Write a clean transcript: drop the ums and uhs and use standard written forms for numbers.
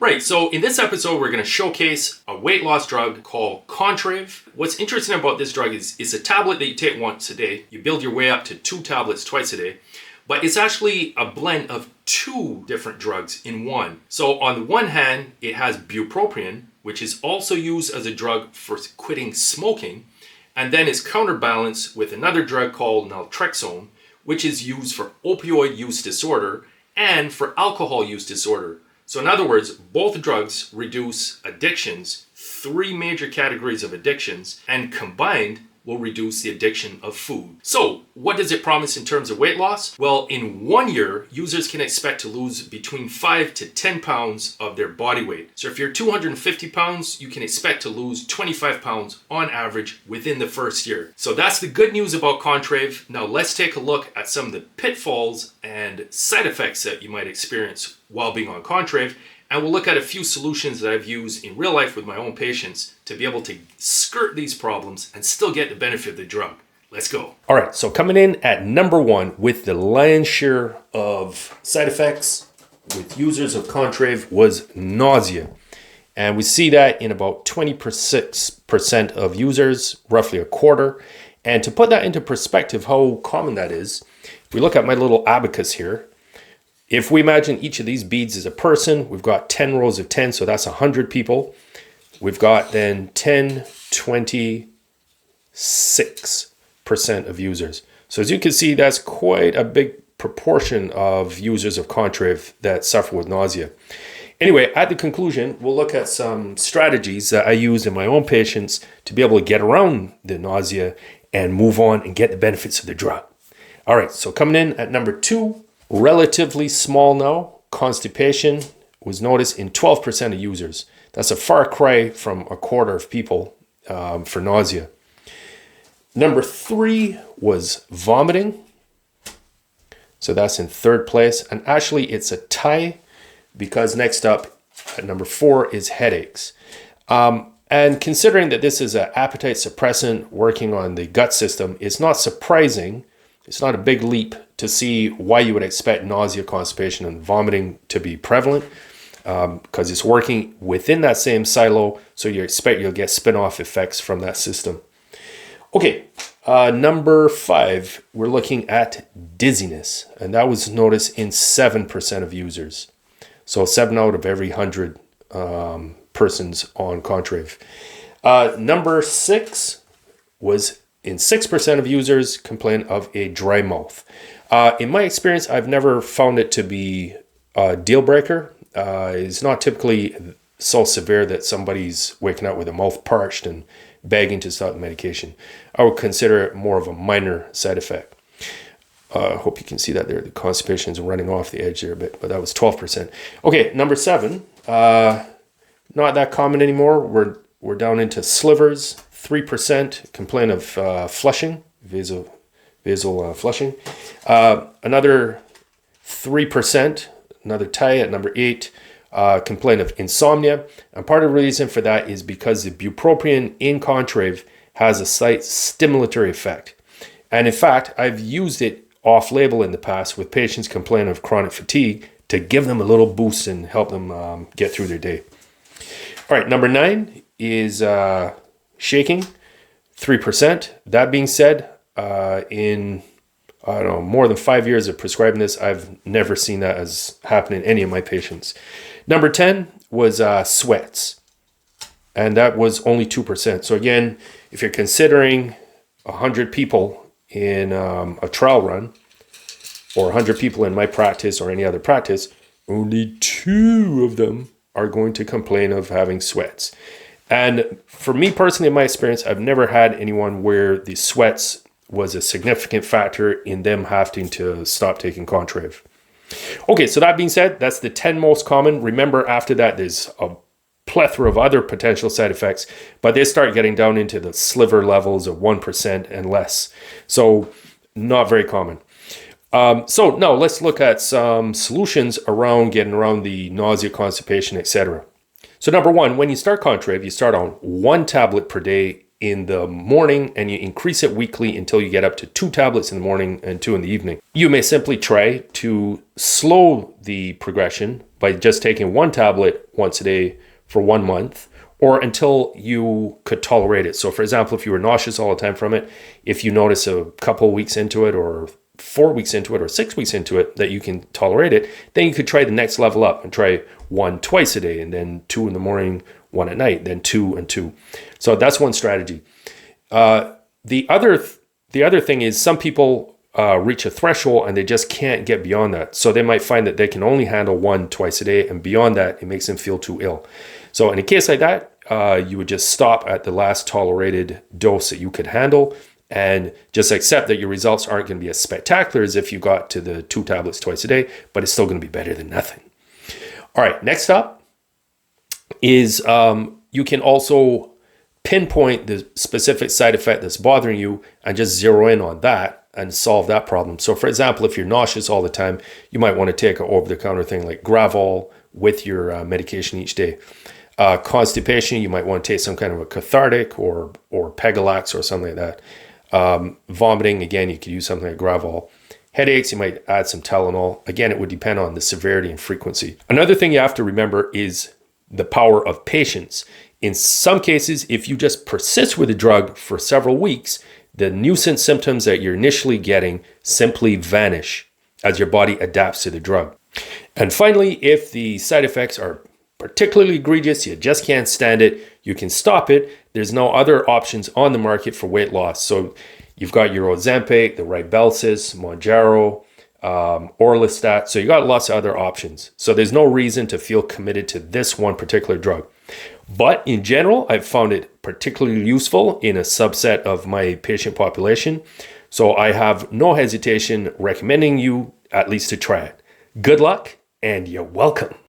Right, so in this episode, we're going to showcase a weight loss drug called Contrave. What's interesting about this drug is it's a tablet that you take once a day. You build your way up to 2 tablets twice a day. But it's actually a blend of 2 different drugs in one. So on the one hand, it has bupropion, which is also used as a drug for quitting smoking. And then it's counterbalanced with another drug called naltrexone, which is used for opioid use disorder and for alcohol use disorder. So in other words, both drugs reduce addictions, 3 major categories of addictions, and combined will reduce the addiction of food. So what does it promise in terms of weight loss? Well, in 1 year, users can expect to lose between 5 to 10 pounds of their body weight. So if you're 250 pounds, you can expect to lose 25 pounds on average within the first year. So that's the good news about Contrave. Now let's take a look at some of the pitfalls and side effects that you might experience while being on Contrave. And we'll look at a few solutions that I've used in real life with my own patients to be able to skirt these problems and still get the benefit of the drug. Let's go. All right, so coming in at number 1 with the lion's share of side effects with users of Contrave was nausea. And we see that in about 26% of users, roughly a quarter. And to put that into perspective, how common that is, if we look at my little abacus here, if we imagine each of these beads is a person, we've got 10 rows of 10, so that's 100 people. We've got then 10, 26% of users. So as you can see, that's quite a big proportion of users of Contrave that suffer with nausea. Anyway, at the conclusion, we'll look at some strategies that I use in my own patients to be able to get around the nausea and move on and get the benefits of the drug. All right, so coming in at number 2, relatively small now, constipation was noticed in 12% of users. That's a far cry from a quarter of people for nausea. Number 3 was vomiting. So that's in 3rd place. And actually it's a tie because next up at number 4 is headaches. And considering that this is an appetite suppressant working on the gut system, it's not surprising. It's not a big leap to see why you would expect nausea, constipation, and vomiting to be prevalent because it's working within that same silo, so you expect you'll get spin-off effects from that system. Okay, number 5, we're looking at dizziness, and that was noticed in 7% of users. So 7 out of every 100 persons on Contrave. Number 6 was in 6% of users complain of a dry mouth. In my experience, I've never found it to be a deal breaker. It's not typically so severe that somebody's waking up with a mouth parched and begging to start the medication. I would consider it more of a minor side effect. I hope you can see that there. The constipation is running off the edge there a bit, but that was 12%. Okay, number 7, not that common anymore. We're down into slivers. 3% complain of flushing, vasal flushing. Another 3%, another tie at number 8, complain of insomnia. And part of the reason for that is because the bupropion in Contrave has a slight stimulatory effect. And in fact, I've used it off-label in the past with patients complaining of chronic fatigue to give them a little boost and help them get through their day. All right, number 9 is shaking, 3%. That being said, in more than 5 years of prescribing this, I've never seen that as happen in any of my patients. Number 10 was sweats, and that was only 2%. So again, if you're considering 100 people in a trial run, or 100 people in my practice or any other practice, only 2 of them are going to complain of having sweats. And for me personally, in my experience, I've never had anyone where the sweats was a significant factor in them having to stop taking Contrave. Okay, so that being said, that's the 10 most common. Remember, after that, there's a plethora of other potential side effects, but they start getting down into the sliver levels of 1% and less. So not very common. So now let's look at some solutions around getting around the nausea, constipation, etc. So number 1, when you start Contrave, you start on 1 tablet per day in the morning and you increase it weekly until you get up to 2 tablets in the morning and 2 in the evening. You may simply try to slow the progression by just taking 1 tablet once a day for 1 month, or until you could tolerate it. So for example, if you were nauseous all the time from it, if you notice a couple of weeks into it, or 4 weeks into it, or 6 weeks into it that you can tolerate it, then you could try the next level up and try 1 twice a day, and then 2 in the morning, 1 at night, then 2 and 2. So that's one strategy. The other thing is some people reach a threshold and they just can't get beyond that. So they might find that they can only handle 1 twice a day, and beyond that, it makes them feel too ill. So in a case like that, you would just stop at the last tolerated dose that you could handle, and just accept that your results aren't going to be as spectacular as if you got to the 2 tablets twice a day, but it's still going to be better than nothing. All right, next up is you can also pinpoint the specific side effect that's bothering you and just zero in on that and solve that problem. So for example, if you're nauseous all the time, you might want to take an over-the-counter thing like Gravol with your medication each day. Constipation, you might want to take some kind of a cathartic or Pegalax or something like that. Vomiting, again, you could use something like Gravol. Headaches, you might add some Tylenol. Again, it would depend on the severity and frequency. Another thing you have to remember is the power of patience. In some cases, if you just persist with the drug for several weeks, the nuisance symptoms that you're initially getting simply vanish as your body adapts to the drug. And finally, if the side effects are particularly egregious, you just can't stand it, you can stop it. There's no other options on the market for weight loss. So you've got your Ozempic, the Rybelsus, Mounjaro, Orlistat. So you got lots of other options. So there's no reason to feel committed to this one particular drug. But in general, I've found it particularly useful in a subset of my patient population. So I have no hesitation recommending you at least to try it. Good luck, and you're welcome.